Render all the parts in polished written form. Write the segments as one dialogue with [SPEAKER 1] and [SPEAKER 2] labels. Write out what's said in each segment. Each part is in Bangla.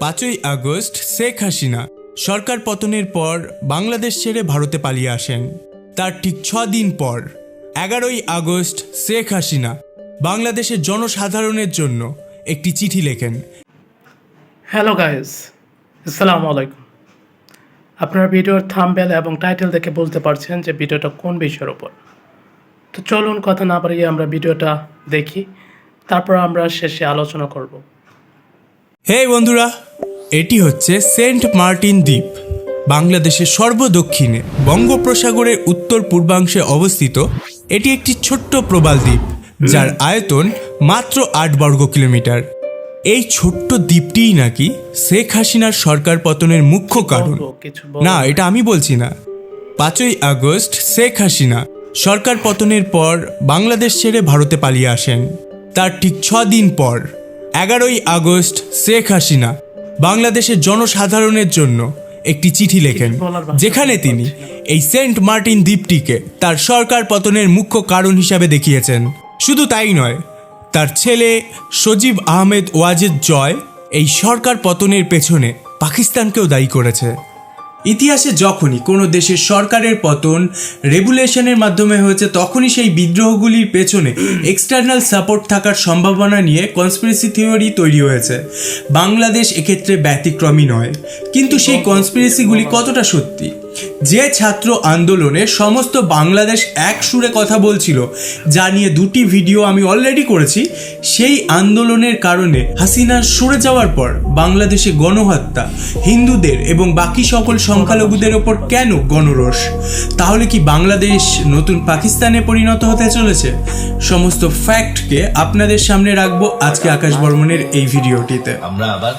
[SPEAKER 1] 5ই আগস্ট শেখ হাসিনা সরকার পতনের পর বাংলাদেশ ছেড়ে ভারতে পালিয়ে আসেন। তার ঠিক 6 দিন পর 11ই আগস্ট শেখ হাসিনা বাংলাদেশের জনসাধারণের জন্য একটি চিঠি লেখেন।
[SPEAKER 2] হ্যালো গাইস, আসসালামু আলাইকুম। আপনারা ভিডিওর থাম্বনেল এবং টাইটেল দেখে বলতে পারছেন যে ভিডিওটা কোন বিষয়ের উপর। তো চলুন কথা না বাড়িয়ে আমরা ভিডিওটা দেখি, তারপর আমরা শেষে আলোচনা করব।
[SPEAKER 1] হে বন্ধুরা, এটি হচ্ছে সেন্ট মার্টিন দ্বীপ। বাংলাদেশের সর্বদক্ষিণে বঙ্গোপসাগরের উত্তর পূর্বাংশে অবস্থিত এটি একটি ছোট্ট প্রবাল দ্বীপ, যার আয়তন মাত্র 8 বর্গ কিলোমিটার। এই ছোট্ট দ্বীপটিই নাকি শেখ হাসিনার সরকার পতনের মুখ্য কারণ। না, এটা আমি বলছি না। 5ই আগস্ট শেখ হাসিনা সরকার পতনের পর বাংলাদেশ ছেড়ে ভারতে পালিয়ে আসেন। তার ঠিক 6 দিন পর 11ই আগস্ট শেখ হাসিনা বাংলাদেশের জনসাধারণের জন্য একটি চিঠি লেখেন, যেখানে তিনি এই সেন্ট মার্টিন দ্বীপটিকে তার সরকার পতনের মুখ্য কারণ হিসাবে দেখিয়েছেন। শুধু তাই নয়, তার ছেলে সজীব আহমেদ ওয়াজেদ জয় এই সরকার পতনের পেছনে পাকিস্তানকেও দায়ী করেছে। ইতিহাসে যখনই কোনো দেশের সরকারের পতন রেগুলেশনের মাধ্যমে হয়েছে, তখনই সেই বিদ্রোহগুলির পেছনে এক্সটার্নাল সাপোর্ট থাকার সম্ভাবনা নিয়ে কনস্পিরেসি থিওরি তৈরি হয়েছে। বাংলাদেশ এক্ষেত্রে ব্যতিক্রমী নয়। কিন্তু সেই কনস্পিরেসিগুলি কতটা সত্যি? যে ছাত্র আন্দোলনে সমস্ত বাংলাদেশ এক সুরে কথা বলছিল, যা নিয়ে 2টি ভিডিও আমি অলরেডি করেছি, সেই আন্দোলনের কারণে হাসিনার সরে যাওয়ার পর বাংলাদেশে গণহত্যা, হিন্দুদের এবং বাকি সকল সংখ্যালঘুদের ওপর কেন গণরোষ? তাহলে কি বাংলাদেশ নতুন পাকিস্তানে পরিণত হতে চলেছে? সমস্ত ফ্যাক্টকে আপনাদের সামনে রাখবো আজকে আকাশ বর্মনের এই ভিডিওটিতে।
[SPEAKER 3] আমরা আবার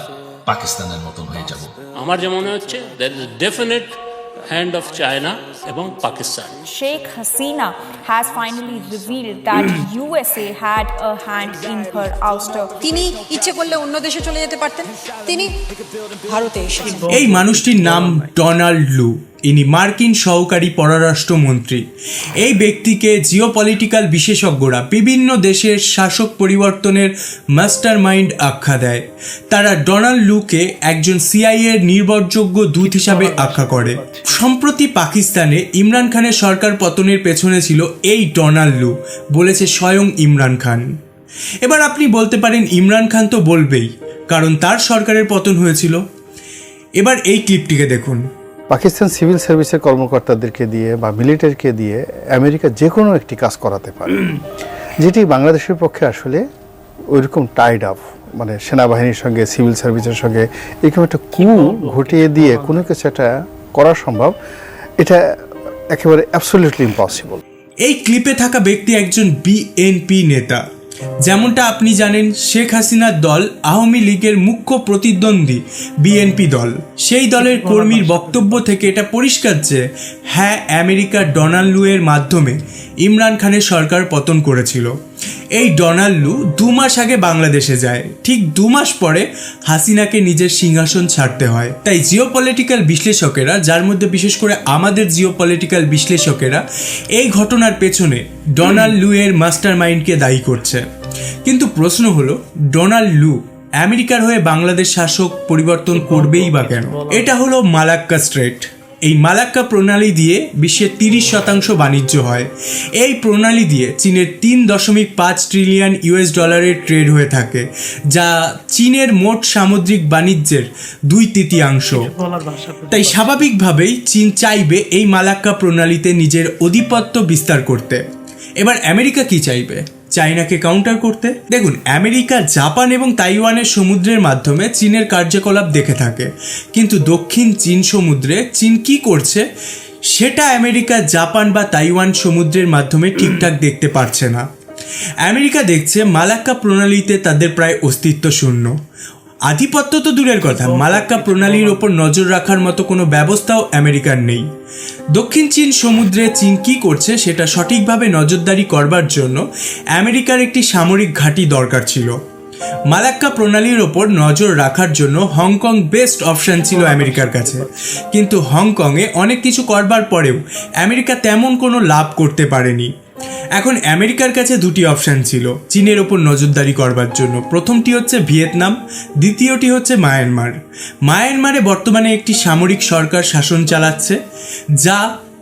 [SPEAKER 3] পাকিস্তানের মতন হয়ে যাব।
[SPEAKER 4] আমার যে মনে হচ্ছে there is a definite hand of China এবং Pakistan.
[SPEAKER 5] Sheikh Hasina has finally revealed that USA had a hand in her ouster.
[SPEAKER 6] তিনি ইচ্ছে করলে অন্য দেশে চলে যেতে পারতেন, তিনি ভারতে এসেছেন।
[SPEAKER 1] এই মানুষটির নাম ডোনাল্ড লু। ইনি মার্কিন সহকারী পররাষ্ট্রমন্ত্রী। এই ব্যক্তিকে জিওপলিটিক্যাল বিশেষজ্ঞরা বিভিন্ন দেশের শাসক পরিবর্তনের মাস্টার মাইন্ড আখ্যা দেয়। তারা ডোনাল্ড লুকে একজন সিআইএর নির্ভরযোগ্য দূত হিসাবে আখ্যা করে। সম্প্রতি পাকিস্তানে ইমরান খানের সরকার পতনের পেছনে ছিল এই ডোনাল্ড লু, বলেছে স্বয়ং ইমরান খান। এবার আপনি বলতে পারেন ইমরান খান তো বলবেই, কারণ তার সরকারের পতন হয়েছিল। এবার এই ক্লিপটিকে দেখুন।
[SPEAKER 7] পাকিস্তান সিভিল সার্ভিসের কর্মকর্তাদেরকে দিয়ে বা মিলিটারিকে দিয়ে আমেরিকা যে কোনো একটি কাজ করাতে পারে, যেটি বাংলাদেশের পক্ষে আসলে ওইরকম টাইড আপ, মানে সেনাবাহিনীর সঙ্গে সিভিল সার্ভিসের সঙ্গে এরকম একটা ঘটিয়ে দিয়ে কোনো কিছু একটা করা সম্ভব, এটা একেবারে অ্যাবসলিউটলি ইম্পসিবল।
[SPEAKER 1] এই ক্লিপে থাকা ব্যক্তি একজন বিএনপি নেতা। যেমনটা আপনি জানেন, শেখ হাসিনার দল আওয়ামী লীগের মুখ্য প্রতিদ্বন্দ্বী বিএনপি দল। সেই দলের কর্মীর বক্তব্য থেকে এটা পরিষ্কার যে হ্যাঁ, আমেরিকার ডোনাল্ড লু এর মাধ্যমে ইমরান খানের সরকার পতন করেছিল। এই ডোনাল্ড লু 2 মাস আগে বাংলাদেশে যায়, ঠিক 2 মাস পরে হাসিনাকে নিজের সিংহাসন ছাড়তে হয়। তাই জিওপলিটিক্যাল বিশ্লেষকেরা, যার মধ্যে বিশেষ করে আমাদের জিওপলিটিক্যাল বিশ্লেষকেরা, এই ঘটনার পেছনে ডোনাল্ড লু এর মাস্টার মাইন্ডকে দায়ী করছে। কিন্তু প্রশ্ন হলো, ডোনাল্ড লু আমেরিকার হয়ে বাংলাদেশ শাসক পরিবর্তন করবেই বা কেন? এটা হলো মালাক্কা স্ট্রেট। এই মালাক্কা প্রণালী দিয়ে বিশ্বের 30% বাণিজ্য হয়। এই প্রণালী দিয়ে চীনের 3.5 ট্রিলিয়ন ইউএস ডলারের ট্রেড হয়ে থাকে, যা চীনের মোট সামুদ্রিক বাণিজ্যের 2/3। তাই স্বাভাবিকভাবেই চীন চাইবে এই মালাক্কা প্রণালীতে নিজের আধিপত্য বিস্তার করতে। এবার আমেরিকা কি চাইবে? চায়নাকে কাউন্টার করতে। দেখুন, আমেরিকা জাপান এবং তাইওয়ানের সমুদ্রের মাধ্যমে চীনের কার্যকলাপ দেখে থাকে, কিন্তু দক্ষিণ চীন সমুদ্রে চীন কি করছে সেটা আমেরিকা জাপান বা তাইওয়ান সমুদ্রের মাধ্যমে ঠিকঠাক দেখতে পারছে না। আমেরিকা দেখছে মালাক্কা প্রণালীতে তাদের প্রায় অস্তিত্ব শূন্য। আধিপত্য তো দূরের কথা, মালাক্কা প্রণালীর ওপর নজর রাখার মতো কোনো ব্যবস্থাও আমেরিকার নেই। দক্ষিণ চীন সমুদ্রে চীন কি করছে সেটা সঠিকভাবে নজরদারি করবার জন্য আমেরিকার একটি সামরিক ঘাঁটি দরকার ছিল। মালাক্কা প্রণালীর ওপর নজর রাখার জন্য হংকং বেস্ট অপশন ছিল আমেরিকার কাছে, কিন্তু হংকংয়ে অনেক কিছু করবার পরেও আমেরিকা তেমন কোনো লাভ করতে পারেনি। এখন আমেরিকার কাছে দুটি অপশান ছিল চীনের ওপর নজরদারি করবার জন্য। প্রথমটি হচ্ছে ভিয়েতনাম, দ্বিতীয়টি হচ্ছে মায়ানমার। মায়ানমারে বর্তমানে একটি সামরিক সরকার শাসন চালাচ্ছে যা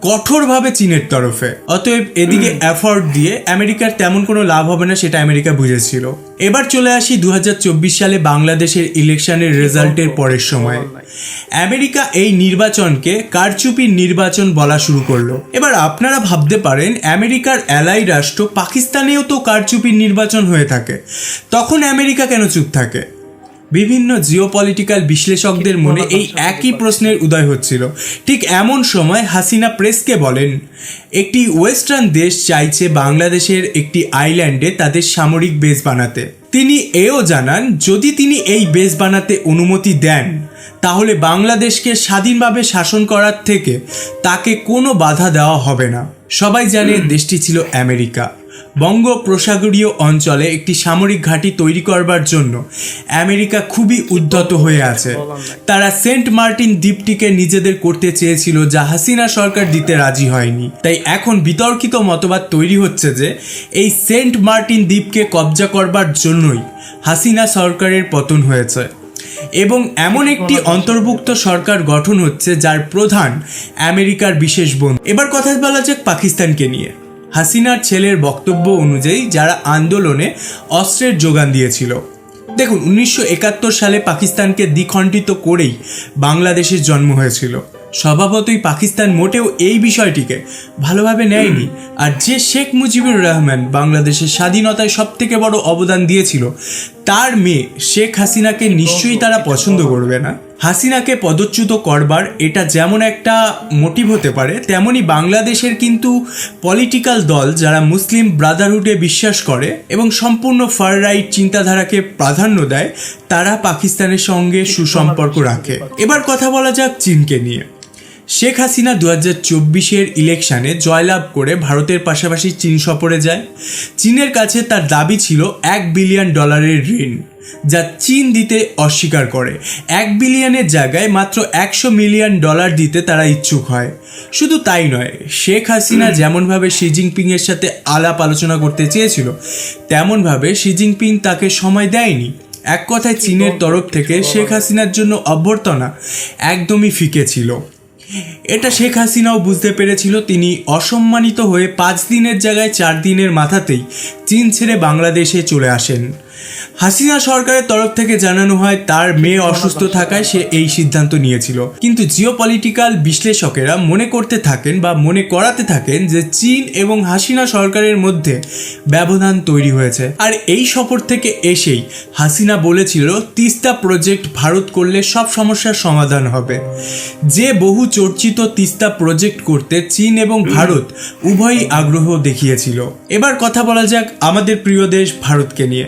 [SPEAKER 1] কঠোরভাবে চীনের তরফে। অতএব এদিকে এফোর্ট দিয়ে আমেরিকার তেমন কোনো লাভ হবে না, সেটা আমেরিকা বুঝেছিল। এবার চলে আসি 2024 সালে বাংলাদেশের ইলেকশনের রেজাল্টের পরের সময়। আমেরিকা এই নির্বাচনকে কারচুপির নির্বাচন বলা শুরু করলো। এবার আপনারা ভাবতে পারেন আমেরিকার অ্যালাই রাষ্ট্র পাকিস্তানেও তো কারচুপির নির্বাচন হয়ে থাকে, তখন আমেরিকা কেন চুপ থাকে? বিভিন্ন জিওপলিটিক্যাল বিশ্লেষকদের মনে এই একই প্রশ্নের উদয় হচ্ছিল। ঠিক এমন সময় হাসিনা প্রেসকে বলেন, একটি ওয়েস্টার্ন দেশ চাইছে বাংলাদেশের একটি আইল্যান্ডে তাদের সামরিক বেস বানাতে। তিনি এও জানান, যদি তিনি এই বেস বানাতে অনুমতি দেন তাহলে বাংলাদেশকে স্বাধীনভাবে শাসন করার থেকে তাকে কোনো বাধা দেওয়া হবে না। সবাই জানে দেশটি ছিল আমেরিকা। বঙ্গোপসাগরীয় অঞ্চলে একটি সামরিক ঘাঁটি তৈরি করবার জন্য আমেরিকা খুবই উদ্ধত হয়ে আছে। তারা সেন্ট মার্টিন দ্বীপটিকে নিজেদের করতে চেয়েছিল, যা হাসিনা সরকার দিতে রাজি হয়নি। তাই এখন বিতর্কিত মতবাদ তৈরি হচ্ছে যে এই সেন্ট মার্টিন দ্বীপকে কবজা করবার জন্যই হাসিনা সরকারের পতন হয়েছে এবং এমন একটি অন্তর্ভুক্ত সরকার গঠন হচ্ছে যার প্রধান আমেরিকার বিশেষ বন্ধু। এবার কথা বলা যাক পাকিস্তানকে নিয়ে। হাসিনার ছেলের বক্তব্য অনুযায়ী যারা আন্দোলনে অস্ত্রের যোগান দিয়েছিল, দেখুন 1971 সালে পাকিস্তানকে দ্বিখণ্ডিত করেই বাংলাদেশের জন্ম হয়েছিল। স্বভাবতই পাকিস্তান মোটেও এই বিষয়টিকে ভালোভাবে নেয়নি। আর যে শেখ মুজিবুর রহমান বাংলাদেশের স্বাধীনতায় সবথেকে বড় অবদান দিয়েছিল, তার মেয়ে শেখ হাসিনাকে নিশ্চয়ই তারা পছন্দ করবে না। হাসিনাকে পদচ্যুত করবার এটা যেমন একটা মোটিভ হতে পারে, তেমনি বাংলাদেশের কিন্তু পলিটিক্যাল দল যারা মুসলিম ব্রাদারহুডে বিশ্বাস করে এবং সম্পূর্ণ ফার রাইট চিন্তাধারাকে প্রাধান্য দেয়, তারা পাকিস্তানের সঙ্গে সুসম্পর্ক রাখে। এবার কথা বলা যাক চীনকে নিয়ে। শেখ হাসিনা 2024 ইলেকশনে জয়লাভ করে ভারতের পাশাপাশি চীন সফরে যায়। চীনের কাছে তার দাবি ছিল $1 বিলিয়ন ঋণ, যা চীন দিতে অস্বীকার করে। 1 বিলিয়নের জায়গায় মাত্র $100 মিলিয়ন দিতে তারা ইচ্ছুক হয়। শুধু তাই নয়, শেখ হাসিনা যেমনভাবে শি জিনপিংয়ের সাথে আলাপ আলোচনা করতে চেয়েছিল, তেমনভাবে শি জিনপিং তাকে সময় দেয়নি। এক কথায় চীনের তরফ থেকে শেখ হাসিনার জন্য অভ্যর্থনা একদমই ফিকে ছিল। এটা শেখ হাসিনাও বুঝতে পেরেছিল। তিনি অসম্মানিত হয়ে 5 দিনের জায়গায় 4 দিনের মাথাতেই চীন ছেড়ে বাংলাদেশে চলে আসেন। হাসিনা সরকারের তরফ থেকে জানানো হয় তার মেয়ে অসুস্থ থাকায় সে এই সিদ্ধান্ত নিয়েছিল। কিন্তু জিওপলিটিক্যাল বিশ্লেষকেরা মনে করতে থাকেন বা মনে করাতে থাকেন যে চীন এবং হাসিনা সরকারের মধ্যে ব্যবধান তৈরি হয়েছে। আর এই সফর থেকে এসেই হাসিনা বলেছিল তিস্তা প্রজেক্ট ভারত করলে সব সমস্যার সমাধান হবে। যে বহু চর্চিত তিস্তা প্রজেক্ট করতে চীন এবং ভারত উভয়ই আগ্রহ দেখিয়েছিল। এবার কথা বলা যাক আমাদের প্রিয় দেশ ভারতকে নিয়ে।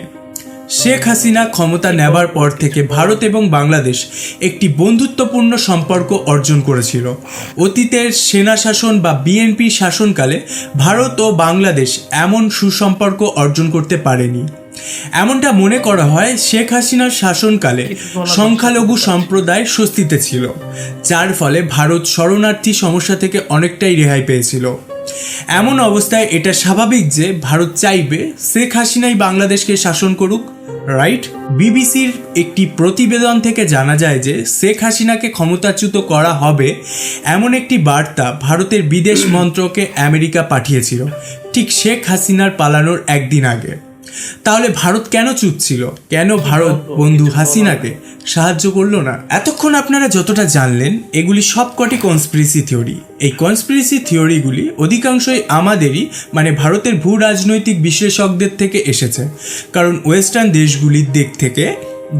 [SPEAKER 1] শেখ হাসিনা ক্ষমতা নেবার পর থেকে ভারত এবং বাংলাদেশ একটি বন্ধুত্বপূর্ণ সম্পর্ক অর্জন করেছিল। অতীতের সেনা শাসন বা বিএনপি শাসনকালে ভারত ও বাংলাদেশ এমন সুসম্পর্ক অর্জন করতে পারেনি। এমনটা মনে করা হয় শেখ হাসিনার শাসনকালে সংখ্যালঘু সম্প্রদায় স্বস্তিতে ছিল, যার ফলে ভারত শরণার্থী সমস্যা থেকে অনেকটাই রেহাই পেয়েছিল। এমন অবস্থায় এটা স্বাভাবিক যে ভারত চাইবে শেখ হাসিনাই বাংলাদেশকে শাসন করুক, রাইট? বিবিসির একটি প্রতিবেদন থেকে জানা যায় যে শেখ হাসিনাকে ক্ষমতাচ্যুত করা হবে এমন একটি বার্তা ভারতের বিদেশ মন্ত্রকে আমেরিকা পাঠিয়েছিল ঠিক শেখ হাসিনার পালানোর একদিন আগে। তাহলে ভারত কেন চুপ ছিল? কেন ভারত বন্ধু হাসিনাকে সাহায্য করলো না? এতক্ষণ আপনারা যতটা জানলেন এগুলি সবকটি কনস্পিরেসি থিওরি। এই কনস্পিরেসি থিওরিগুলি অধিকাংশই আমাদেরই মানে ভারতের ভূ রাজনৈতিক বিশ্লেষকদের থেকে এসেছে। কারণ ওয়েস্টার্ন দেশগুলির দিক থেকে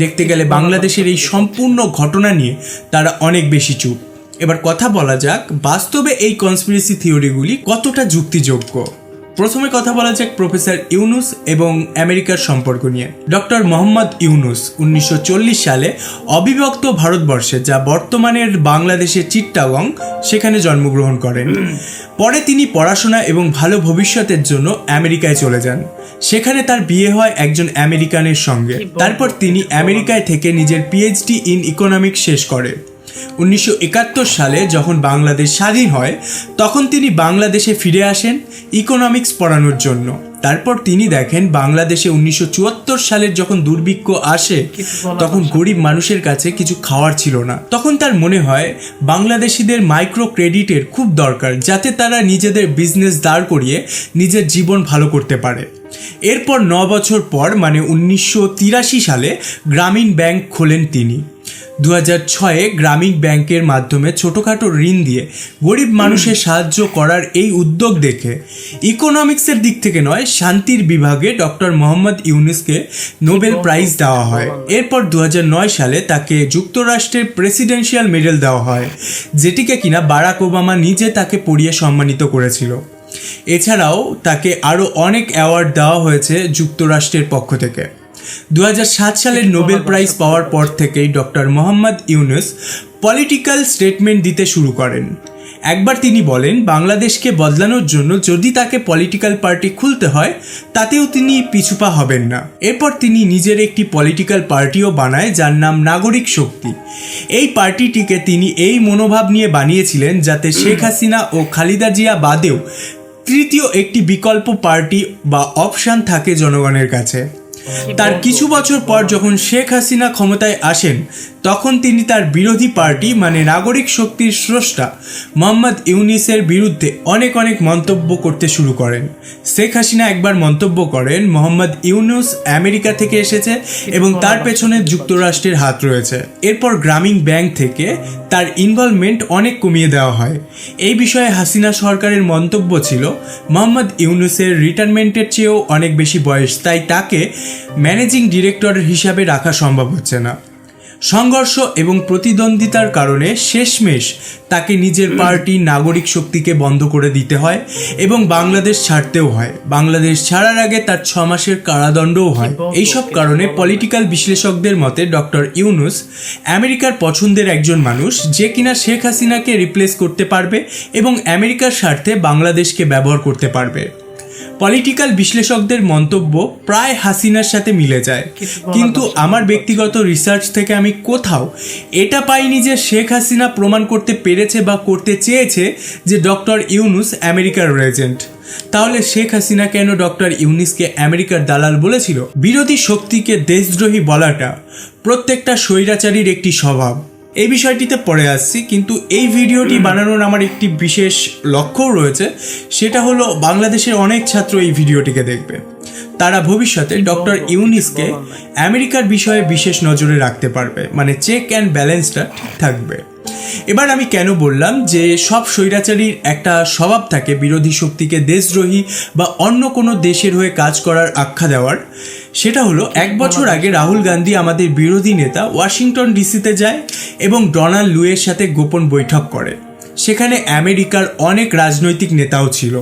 [SPEAKER 1] দেখতে গেলে বাংলাদেশের এই সম্পূর্ণ ঘটনা নিয়ে তারা অনেক বেশি চুপ। এবার কথা বলা যাক বাস্তবে এই কনস্পিরেসি থিওরিগুলি কতটা যুক্তিযোগ্য। প্রথমে কথা বলা যাক প্রফেসর ইউনুস এবং আমেরিকার সম্পর্ক নিয়ে। ডক্টর মোহাম্মদ ইউনুস 1940 সালে অবিভক্ত ভারতবর্ষে, যা বর্তমানের বাংলাদেশের চিট্টাগং, সেখানে জন্মগ্রহণ করেন। পরে তিনি পড়াশোনা এবং ভালো ভবিষ্যতের জন্য আমেরিকায় চলে যান। সেখানে তার বিয়ে হয় একজন আমেরিকানের সঙ্গে। তারপর তিনি আমেরিকায় থেকে নিজের পিএইচডি ইন ইকোনমিক্স শেষ করে। 1971 সালে যখন বাংলাদেশ স্বাধীন হয় তখন তিনি বাংলাদেশে ফিরে আসেন ইকোনমিক্স পড়ানোর জন্য। তারপর তিনি দেখেন বাংলাদেশে 1974 সালের যখন দুর্ভিক্ষ আসে তখন গরিব মানুষের কাছে কিছু খাওয়ার ছিল না। তখন তার মনে হয় বাংলাদেশিদের মাইক্রো ক্রেডিটের খুব দরকার, যাতে তারা নিজেদের বিজনেস দাঁড় করিয়ে নিজের জীবন ভালো করতে পারে। এরপর 9 বছর পর মানে 1983 সালে গ্রামীণ ব্যাংক খোলেন তিনি। 2006-এ গ্রামীণ ব্যাংকের মাধ্যমে ছোটোখাটো ঋণ দিয়ে গরিব মানুষের সাহায্য করার এই উদ্যোগ দেখে ইকোনমিক্সের দিক থেকে নয়, শান্তির বিভাগে ডক্টর মোহাম্মদ ইউনুসকে নোবেল প্রাইজ দেওয়া হয়। এরপর 2009 সালে তাকে যুক্তরাষ্ট্রের প্রেসিডেন্সিয়াল মেডেল দেওয়া হয়, যেটিকে কিনা বারাক ওবামা নিজে তাকে পড়িয়ে সম্মানিত করেছিল। এছাড়াও তাকে আরও অনেক অ্যাওয়ার্ড দেওয়া হয়েছে যুক্তরাষ্ট্রের পক্ষ থেকে। 2007 সালের নোবেল প্রাইজ পাওয়ার পর থেকেই doctor Mohammad Yunus political statement দিতে শুরু করেন। একবার তিনি বলেন বাংলাদেশকে বদলানোর জন্য যদি তাকে পলিটিক্যাল পার্টি খুলতে হয় তাতেও তিনি পিছুপা হবেন না। এরপর তিনি নিজের একটি পলিটিক্যাল পার্টিও বানায় যার নাম নাগরিক শক্তি। এই পার্টিটিকে তিনি এই মনোভাব নিয়ে বানিয়েছিলেন যাতে শেখ হাসিনা ও খালেদা জিয়া বাদেও তৃতীয় একটি বিকল্প পার্টি বা অপশন থাকে জনগণের কাছে। তার কিছু বছর পর যখন শেখ হাসিনা ক্ষমতায় আসেন তখন তিনি তার বিরোধী পার্টি মানে নাগরিক শক্তির স্রষ্টা মোহাম্মদ ইউনুসের বিরুদ্ধে অনেক মন্তব্য করতে শুরু করেন। শেখ হাসিনা একবার মন্তব্য করেন মোহাম্মদ ইউনুস আমেরিকা থেকে এসেছে এবং তার পেছনে যুক্তরাষ্ট্রের হাত রয়েছে। এরপর গ্রামীণ ব্যাংক থেকে তার ইনভলভমেন্ট অনেক কমিয়ে দেওয়া হয়। এই বিষয়ে হাসিনা সরকারের মন্তব্য ছিল মোহাম্মদ ইউনুসের রিটায়ারমেন্টের চেয়েও অনেক বেশি বয়স, তাই তাকে ম্যানেজিং ডিরেক্টর হিসাবে রাখা সম্ভব হচ্ছে না। সংঘর্ষ এবং প্রতিদ্বন্দ্বিতার কারণে শেষমেশ তাকে নিজের পার্টি নাগরিক শক্তিকে বন্ধ করে দিতে হয় এবং বাংলাদেশ ছাড়তেও হয়। বাংলাদেশ ছাড়ার আগে তার 6 মাসের কারাদণ্ডও হয়। এইসব কারণে পলিটিক্যাল বিশ্লেষকদের মতে ডক্টর ইউনুস আমেরিকার পছন্দের একজন মানুষ, যে কিনা শেখ হাসিনাকে রিপ্লেস করতে পারবে এবং আমেরিকার স্বার্থে বাংলাদেশকে ব্যবহার করতে পারবে। পলিটিক্যাল বিশ্লেষকদের মন্তব্য প্রায় হাসিনার সাথে মিলে যায়, কিন্তু আমার ব্যক্তিগত রিসার্চ থেকে আমি কোথাও এটা পাইনি যে শেখ হাসিনা প্রমাণ করতে পেরেছে বা করতে চেয়েছে যে ডক্টর ইউনুস আমেরিকার এজেন্ট। তাহলে শেখ হাসিনা কেন ডক্টর ইউনুসকে আমেরিকার দালাল বলেছিল? বিরোধী শক্তিকে দেশদ্রোহী বলাটা প্রত্যেকটা স্বৈরাচারীর একটি স্বভাব। এই বিষয়টিতে পরে আসছি, কিন্তু এই ভিডিওটি বানানোর আমার একটি বিশেষ লক্ষ্যও রয়েছে, সেটা হলো বাংলাদেশের অনেক ছাত্র এই ভিডিওটিকে দেখবে। তারা ভবিষ্যতে ডক্টর ইউনুসকে আমেরিকার বিষয়ে বিশেষ নজরে রাখতে পারবে, মানে চেক অ্যান্ড ব্যালেন্সটা ঠিক থাকবে। এবার আমি কেন বললাম যে সব স্বৈরাচারীর একটা স্বভাব থাকে বিরোধী শক্তিকে দেশদ্রোহী বা অন্য কোনো দেশের হয়ে কাজ করার আখ্যা দেওয়ার, সেটা হলো 1 বছর আগে রাহুল গান্ধী আমাদের বিরোধী নেতা ওয়াশিংটন ডিসিতে যায় এবং ডোনাল্ড লুয়ের সাথে গোপন বৈঠক করে। সেখানে আমেরিকার অনেক রাজনৈতিক নেতাও ছিল।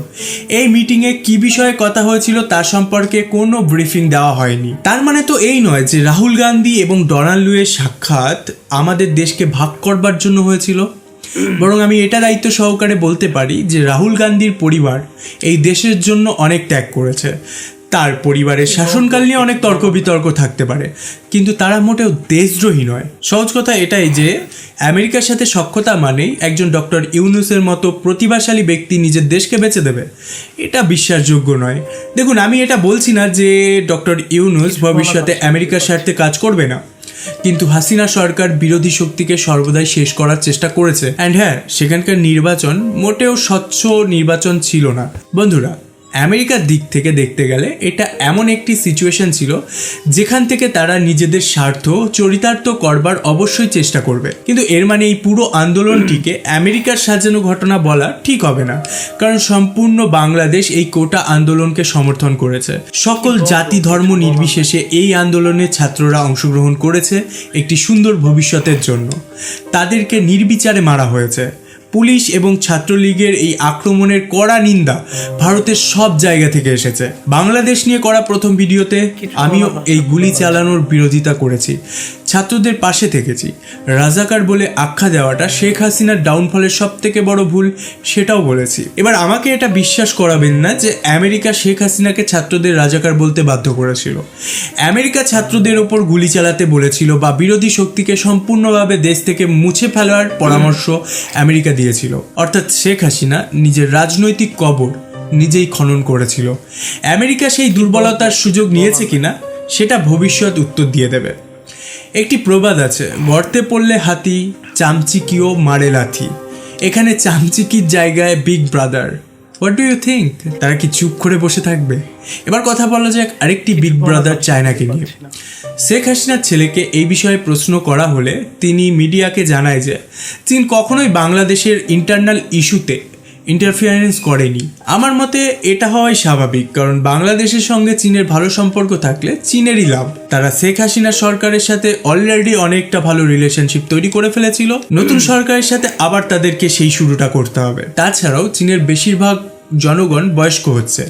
[SPEAKER 1] এই মিটিংয়ে কি বিষয়ে কথা হয়েছিল তার সম্পর্কে কোনো ব্রিফিং দেওয়া হয়নি। তার মানে তো এই নয় যে রাহুল গান্ধী এবং ডোনাল্ড লুয়ের সাক্ষাৎ আমাদের দেশকে ভাগ করবার জন্য হয়েছিল, বরং আমি এটা দায়িত্ব সহকারে বলতে পারি যে রাহুল গান্ধীর পরিবার এই দেশের জন্য অনেক ত্যাগ করেছে। তার পরিবারের শাসনকাল নিয়ে অনেক তর্ক বিতর্ক থাকতে পারে, কিন্তু তারা মোটেও দেশদ্রোহী নয়। সহজ কথা এটাই যে আমেরিকার সাথে সখ্যতা মানেই একজন ডক্টর ইউনুসের মতো প্রতিভাশালী ব্যক্তি নিজের দেশকে বেঁচে দেবে, এটা বিশ্বাসযোগ্য নয়। দেখুন, আমি এটা বলছি না যে ডক্টর ইউনুস ভবিষ্যতে আমেরিকার স্বার্থে কাজ করবে না, কিন্তু হাসিনা সরকার বিরোধী শক্তিকে সর্বদাই শেষ করার চেষ্টা করেছে। অ্যান্ড হ্যাঁ, সেখানকার নির্বাচন মোটেও স্বচ্ছ নির্বাচন ছিল না। বন্ধুরা, আমেরিকার দিক থেকে দেখতে গেলে এটা এমন একটি সিচুয়েশন ছিল যেখান থেকে তারা নিজেদের স্বার্থ চরিতার্থ করবার অবশ্যই চেষ্টা করবে, কিন্তু এর মানে এই পুরো আন্দোলনটিকে আমেরিকার সাজানো ঘটনা বলা ঠিক হবে না, কারণ সম্পূর্ণ বাংলাদেশ এই কোটা আন্দোলনকে সমর্থন করেছে। সকল জাতি ধর্ম নির্বিশেষে এই আন্দোলনে ছাত্ররা অংশগ্রহণ করেছে একটি সুন্দর ভবিষ্যতের জন্য। তাদেরকে নির্বিচারে মারা হয়েছে। পুলিশ এবং ছাত্রলীগের এই আক্রমণের কড়া নিন্দা ভারতের সব জায়গা থেকে এসেছে। বাংলাদেশ নিয়ে করা প্রথম ভিডিওতে আমিও এই গুলি চালানোর বিরোধিতা করেছি, ছাত্রদের পাশে থেকেছি। রাজাকার বলে আখ্যা দেওয়াটা শেখ হাসিনার ডাউনফলের সব থেকে বড় ভুল, সেটাও বলেছি। এবার আমাকে এটা বিশ্বাস করাবেন না যে আমেরিকা শেখ হাসিনাকে ছাত্রদের রাজাকার বলতে বাধ্য করেছিল। আমেরিকা ছাত্রদের ওপর গুলি চালাতে বলেছিল বা বিরোধী শক্তিকে সম্পূর্ণভাবে দেশ থেকে মুছে ফেলার পরামর্শ আমেরিকা দিয়েছিল। অর্থাৎ শেখ হাসিনা নিজের রাজনৈতিক কবর নিজেই খনন করেছিল। আমেরিকা সেই দুর্বলতার সুযোগ নিয়েছে কিনা সেটা ভবিষ্যৎ উত্তর দিয়ে দেবে। একটি প্রবাদ আছে, গর্তে পড়লে হাতি, চামচিকিও মারে লাথি। এখানে চামচিকির জায়গায় big brother. What do you think? তারা কি চুপ করে বসে থাকবে? এবার কথা বলা যাক আরেকটি বিগ ব্রাদার চায়নাকে নিয়ে। শেখ হাসিনার ছেলেকে এই বিষয়ে প্রশ্ন করা হলে তিনি মিডিয়াকে জানায় যে চীন কখনোই বাংলাদেশের ইন্টারনাল ইস্যুতে ইন্টারফিয়ারেন্স করেনি। আমার মতে এটা হওয়াই স্বাভাবিক, কারণ বাংলাদেশের সঙ্গে চীনের ভালো সম্পর্ক থাকলে চীনেরই লাভ। তারা শেখ হাসিনা সরকারের সাথে অলরেডি অনেকটা ভালো রিলেশনশিপ তৈরি করে ফেলেছিল, নতুন সরকারের সাথে আবার তাদেরকে সেই শুরুটা করতে হবে। তাছাড়াও চীনের বেশিরভাগ জনগণ বয়স্ক হচ্ছে,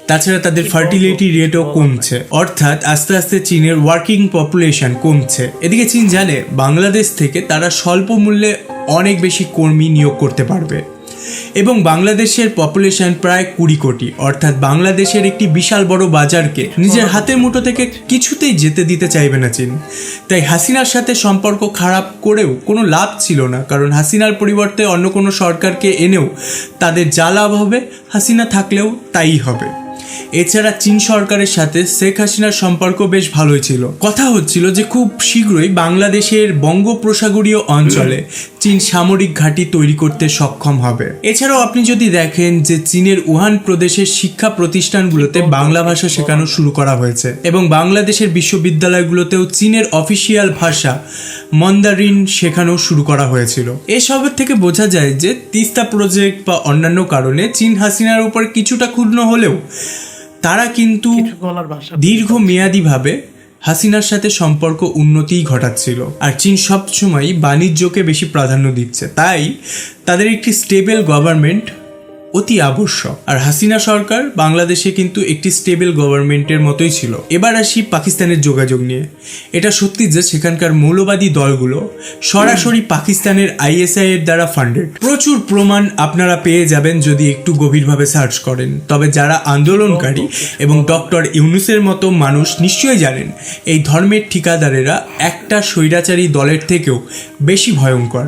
[SPEAKER 1] তাছাড়া তাদের ফার্টিলিটি রেটও কমছে, অর্থাৎ আস্তে আস্তে চীনের ওয়ার্কিং পপুলেশন কমছে। এদিকে চীন জানে বাংলাদেশ থেকে তারা স্বল্প মূল্যে অনেক বেশি কর্মী নিয়োগ করতে পারবে এবং বাংলাদেশের পপুলেশন প্রায় 20 কোটি, অর্থাৎ বাংলাদেশের একটি বিশাল বড় বাজারকে নিজের হাতের মুঠো থেকে কিছুতেই যেতে দিতে চাইবে না চীন। তাই হাসিনার সাথে সম্পর্ক খারাপ করেও কোনো লাভ ছিল না, কারণ হাসিনার পরিবর্তে অন্য কোনো সরকারকে এনেও তাদের যা লাভ হবে হাসিনা থাকলেও তাই হবে। এছাড়া চীন সরকারের সাথে শেখ হাসিনার সম্পর্ক বেশ ভালোই ছিল। কথা হচ্ছিল যে খুব শীঘ্রই বাংলাদেশের বঙ্গোপসাগরীয় অঞ্চলে চীন সামরিক ঘাঁটি তৈরি করতে সক্ষম হবে। এছাড়াও আপনি যদি দেখেন যে চীনের উহান প্রদেশের শিক্ষা প্রতিষ্ঠানগুলোতে বাংলা ভাষা শেখানো শুরু করা হয়েছে এবং বাংলাদেশের বিশ্ববিদ্যালয়গুলোতেও চীনের অফিসিয়াল ভাষা মন্দারিন শেখানো শুরু করা হয়েছিল। এসবের থেকে বোঝা যায় যে তিস্তা প্রজেক্ট বা অন্যান্য কারণে চীন হাসিনার উপর কিছুটা ক্ষুণ্ণ হলেও তারা কিন্তু দীর্ঘমেয়াদীভাবে হাসিনার সাথে সম্পর্ক উন্নতিই ঘটাচ্ছিল। আর চীন সবসময় বাণিজ্যকে বেশি প্রাধান্য দিচ্ছে, তাই তাদের একটি স্টেবল গভর্নমেন্ট অতি আবশ্যক। আর হাসিনা সরকার বাংলাদেশে কিন্তু একটি স্টেবল গভর্নমেন্টের মতোই ছিল। এবার আসি পাকিস্তানের যোগাযোগ নিয়ে। এটা সত্যি যে সেখানকার মৌলবাদী দলগুলো সরাসরি পাকিস্তানের আইএসআই এর দ্বারা ফান্ডেড। প্রচুর প্রমাণ আপনারা পেয়ে যাবেন যদি একটু গভীরভাবে সার্চ করেন। তবে যারা আন্দোলনকারী এবং ডক্টর ইউনূসের মতো মানুষ নিশ্চয়ই জানেন এই ধর্মের ঠিকাদারেরা একটা স্বৈরাচারী দলের থেকেও বেশি ভয়ঙ্কর।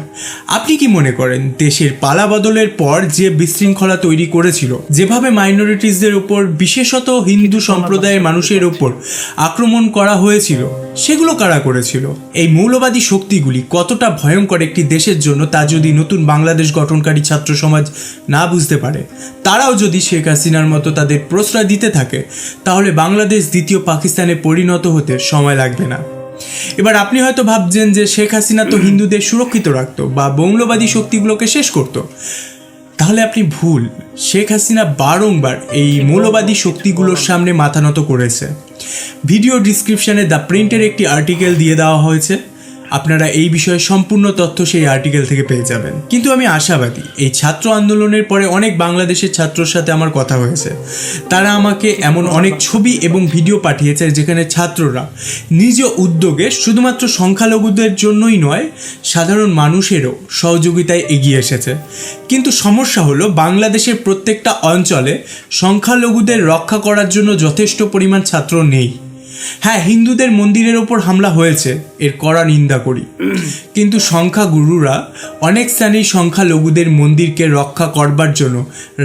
[SPEAKER 1] আপনি কি মনে করেন দেশের পালাবদলের পর যে বিশৃঙ্খলা তৈরি করেছিল, যেভাবে মাইনরিটিসদের উপর বিশেষত হিন্দু সম্প্রদায়ের মানুষের উপর আক্রমণ করা হয়েছিল, সেগুলো কারা করেছিল? এই মৌলবাদী শক্তিগুলি কতটা ভয়ঙ্কর একটি দেশের জন্য তা যদি নতুন বাংলাদেশ গঠনকারী ছাত্র সমাজ না বুঝতে পারে, তারাও যদি শেখ হাসিনার মতো তাদের প্রশ্রয় দিতে থাকে, তাহলে বাংলাদেশ দ্বিতীয় পাকিস্তানে পরিণত হতে সময় লাগবে না। এবার আপনি হয়তো ভাবছেন যে শেখ হাসিনা তো হিন্দুদের সুরক্ষিত রাখতো বা মৌলবাদী শক্তিগুলোকে শেষ করতো। তাহলে আপনি ভুল। শেখ হাসিনা বারংবার এই মৌলবাদী শক্তিগুলোর সামনে মাথা নত করেছে। ভিডিও ডিসক্রিপশনে দ্য প্রিন্টের একটি আর্টিকেল দিয়ে দেওয়া হয়েছে, আপনারা এই বিষয়ে সম্পূর্ণ তথ্য সেই আর্টিকেল থেকে পেয়ে যাবেন। কিন্তু আমি আশাবাদী, এই ছাত্র আন্দোলনের পরে অনেক বাংলাদেশের ছাত্রর সাথে আমার কথা হয়েছে। তারা আমাকে এমন অনেক ছবি এবং ভিডিও পাঠিয়েছে যেখানে ছাত্ররা নিজ উদ্যোগে শুধুমাত্র সংখ্যালঘুদের জন্যই নয়, সাধারণ মানুষেরও সহযোগিতায় এগিয়ে এসেছে। কিন্তু সমস্যা হলো বাংলাদেশের প্রত্যেকটা অঞ্চলে সংখ্যালঘুদের রক্ষা করার জন্য যথেষ্ট পরিমাণ ছাত্র নেই। হ্যাঁ, হিন্দুদের মন্দিরের ওপর হামলা হয়েছে, এর কড়া নিন্দা করি, কিন্তু সংখ্যাগুরুরা অনেক স্থানেই সংখ্যালঘুদের মন্দিরকে রক্ষা করবার জন্য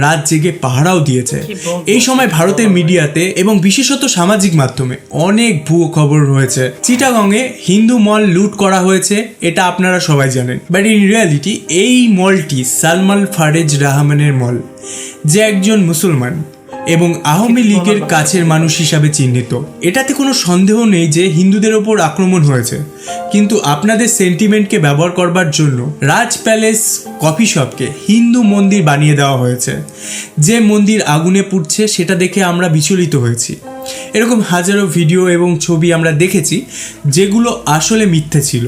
[SPEAKER 1] রাত জেগে পাহারাও দিয়েছে। এই সময় ভারতের মিডিয়াতে এবং বিশেষত সামাজিক মাধ্যমে অনেক ভুয়ো খবর রয়েছে। চিটাগংয়ে হিন্দু মল লুট করা হয়েছে, এটা আপনারা সবাই জানেন, বাট ইন রিয়ালিটি এই মলটি সালমান ফারেজ রহমানের মল, যে একজন মুসলমান এবং আওয়ামী লীগের কাছের মানুষ হিসাবে চিহ্নিত। এটাতে কোনো সন্দেহ নেই যে হিন্দুদের ওপর আক্রমণ হয়েছে, কিন্তু আপনাদের সেন্টিমেন্টকে ব্যবহার করবার জন্য রাজ প্যালেস কফি শপকে হিন্দু মন্দির বানিয়ে দেওয়া হয়েছে। যে মন্দির আগুনে পুড়ছে সেটা দেখে আমরা বিচলিত হয়েছি। এরকম হাজারো ভিডিও এবং ছবি আমরা দেখেছি যেগুলো আসলে মিথ্যে ছিল।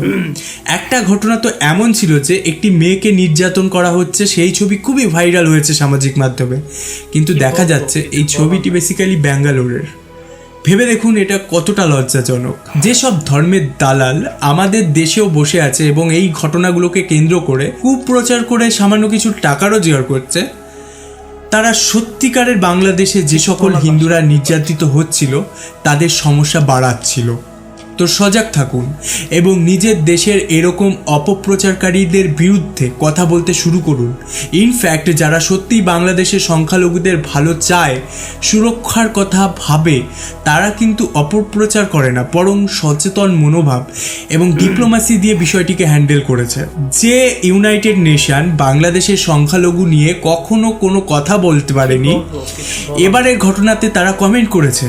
[SPEAKER 1] একটা ঘটনা তো এমন ছিল যে একটি মেয়েকে নির্যাতন করা হচ্ছে, সেই ছবি খুবই ভাইরাল হয়েছে সামাজিক মাধ্যমে, কিন্তু দেখা যাচ্ছে এই ছবিটি বেসিক্যালি ব্যাঙ্গালোরের। ভেবে দেখুন এটা কতটা লজ্জাজনক। যেসব ধর্মের দালাল আমাদের দেশেও বসে আছে এবং এই ঘটনাগুলোকে কেন্দ্র করে কুপ্রচার করে সামান্য কিছু টাকা রোজগার করছে, তারা সত্যিকারের বাংলাদেশে যে সকল হিন্দুরা নির্যাতিত হচ্ছিল তাদের সমস্যা বাড়াচ্ছিল। তো সজাগ থাকুন এবং নিজের দেশের এরকম অপপ্রচারকারীদের বিরুদ্ধে কথা বলতে শুরু করুন। ইনফ্যাক্ট যারা সত্যিই বাংলাদেশের সংখ্যালঘুদের ভালো চায়, সুরক্ষার কথা ভাবে, তারা কিন্তু অপপ্রচার করে না, বরং সচেতন মনোভাব এবং ডিপ্লোম্যাসি দিয়ে বিষয়টিকে হ্যান্ডেল করেছে। যে ইউনাইটেড নেশন বাংলাদেশের সংখ্যালঘু নিয়ে কখনো কোনো কথা বলতে পারেনি, এবারের ঘটনাতে তারা কমেন্ট করেছে,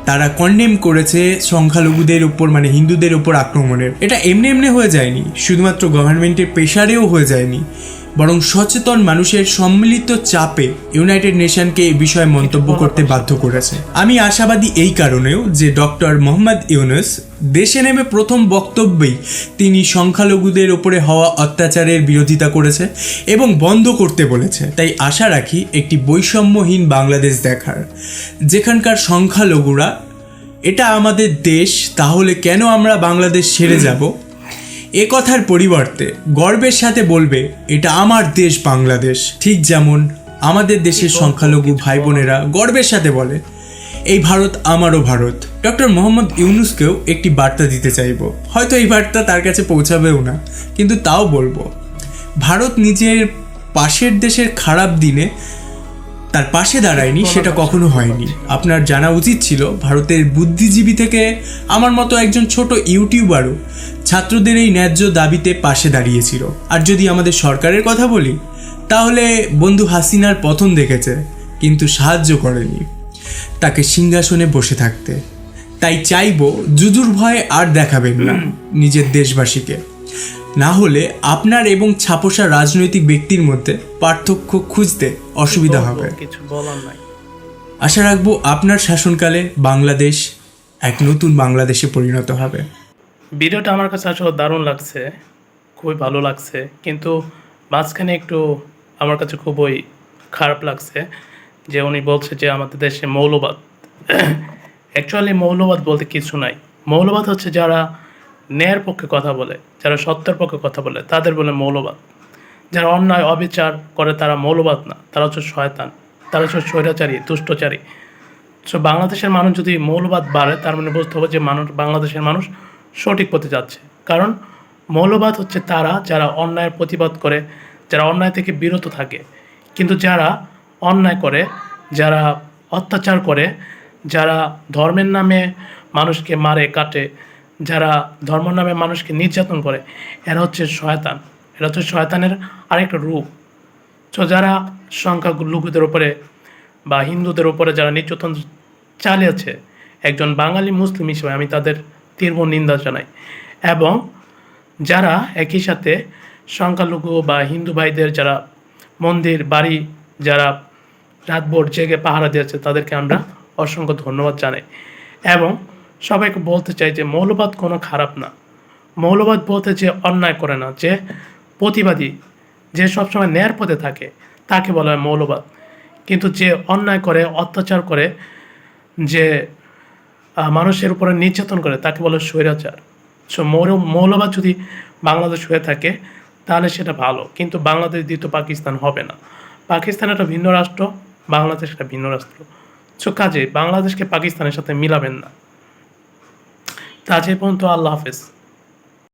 [SPEAKER 1] তারা কন্ডেম করেছে সংখ্যালঘুদের উপর, মানে হিন্দুদের উপর আক্রমণের। এটা এমনি এমনি হয়ে যায়নি, শুধুমাত্র গভর্নমেন্টের প্রেশারেও হয়ে যায়নি, বরং সচেতন মানুষের সম্মিলিত চাপে ইউনাইটেড নেশনকে এই বিষয়ে মন্তব্য করতে বাধ্য করেছে। আমি আশাবাদী এই কারণেও যে ডক্টর মোহাম্মদ ইউনূস দেশে নেমে প্রথম বক্তব্যেই তিনি সংখ্যালঘুদের উপরে হওয়া অত্যাচারের বিরোধিতা করেছে এবং বন্ধ করতে বলেছে। তাই আশা রাখি একটি বৈষম্যহীন বাংলাদেশ দেখার, যেখানকার সংখ্যালঘুরা এটা আমাদের দেশ, তাহলে কেন আমরা বাংলাদেশ ছেড়ে যাব, এ কথার পরিবর্তে গর্বের সাথে বলবে এটা আমার দেশ বাংলাদেশ। ঠিক যেমন আমাদের দেশের সংখ্যালঘু ভাই বোনেরা গর্বের সাথে বলে এই ভারত আমারও ভারত। ডক্টর মোহাম্মদ ইউনূসকেও একটি বার্তা দিতে চাইব, হয়তো এই বার্তা তার কাছে পৌঁছাবেও না, কিন্তু তাও বলবো, ভারত নিজের পাশের দেশের খারাপ দিনে তার পাশে দাঁড়ায়নি, সেটা কখনো হয়নি। আপনার জানা উচিত ছিল ভারতের বুদ্ধিজীবী থেকে আমার মতো একজন ছোট ইউটিউবারও ছাত্রদের এই ন্যায্য দাবিতে পাশে দাঁড়িয়েছিল। আর যদি আমাদের সরকারের কথা বলি, তাহলে বন্ধু হাসিনার পতন দেখেছে কিন্তু সাহায্য করেনি তাকে সিংহাসনে বসে থাকতে। তাই চাইবো জুজুর ভয়ে আর দেখাবেন না নিজের দেশবাসীকে, না হলে আপনার এবং ছাপোষা রাজনৈতিক ব্যক্তির মধ্যে পার্থক্য খুঁজতে অসুবিধা হবে।
[SPEAKER 2] কিছু বলার নাই।
[SPEAKER 1] আশা রাখবো আপনার শাসনকালে বাংলাদেশ এক নতুন বাংলাদেশে পরিণত হবে।
[SPEAKER 2] ভিডিওটা আমার কাছে আসলে দারুণ লাগছে, খুবই ভালো লাগছে, কিন্তু মাঝখানে একটু আমার কাছে খুবই খারাপ লাগছে যে উনি বলছে যে আমাদের দেশে মৌলবাদ। অ্যাকচুয়ালি মৌলবাদ বলতে কিছু নাই। মৌলবাদ হচ্ছে যারা ন্যায়ের পক্ষে কথা বলে, যারা সত্যের পক্ষে কথা বলে, তাদের বলে মৌলবাদ। যারা অন্যায় অবিচার করে তারা মৌলবাদ না, তারা হচ্ছে শয়তান, তারা হচ্ছে স্বৈরাচারী, দুষ্টচারী। সো বাংলাদেশের মানুষ যদি মৌলবাদ বাড়ে, তার মানে বুঝতে হবে যে বাংলাদেশের মানুষ সঠিক পথে যাচ্ছে। কারণ মৌলবাদ হচ্ছে তারা যারা অন্যায়ের প্রতিবাদ করে, যারা অন্যায় থেকে বিরত থাকে। কিন্তু যারা অন্যায় করে, যারা অত্যাচার করে, যারা ধর্মের নামে মানুষকে মারে কাটে, যারা ধর্মের নামে মানুষকে নির্যাতন করে, এরা হচ্ছে শয়তান। এরা হচ্ছে শয়তানের আরেকটা রূপ। তো যারা সংখ্যালঘুদের উপরে বা হিন্দুদের উপরে যারা নির্যাতন চালিয়েছে, একজন বাঙালি মুসলিম হিসেবে আমি তাদের তীব্র নিন্দা জানাই। এবং যারা একই সাথে সংখ্যালঘু বা হিন্দু ভাইদের যারা মন্দির বাড়ি যারা রাতভর জেগে পাহারা দিয়েছে, তাদেরকে আমরা অসংখ্য ধন্যবাদ জানাই। এবং সবাইকে বলতে চাই যে মৌলবাদ কোনো খারাপ না। মৌলবাদ বলতে যে অন্যায় করে না, যে প্রতিবাদী, যে সবসময় ন্যায়ের পথে থাকে, তাকে বলা হয় মৌলবাদ। কিন্তু যে অন্যায় করে, অত্যাচার করে, যে মানুষের উপরে নির্যাতন করে, তাকে বলে স্বৈরাচার। সো মৌলবাদ যদি বাংলাদেশ হয়ে থাকে তাহলে সেটা ভালো, কিন্তু বাংলাদেশ দ্বিতীয় পাকিস্তান হবে না। পাকিস্তান একটা ভিন্ন রাষ্ট্র, বাংলাদেশ একটা ভিন্ন রাষ্ট্র। সো কাজে বাংলাদেশকে পাকিস্তানের সাথে মিলাবেন না। তা যে পর্যন্ত আল্লাহ হাফেজ।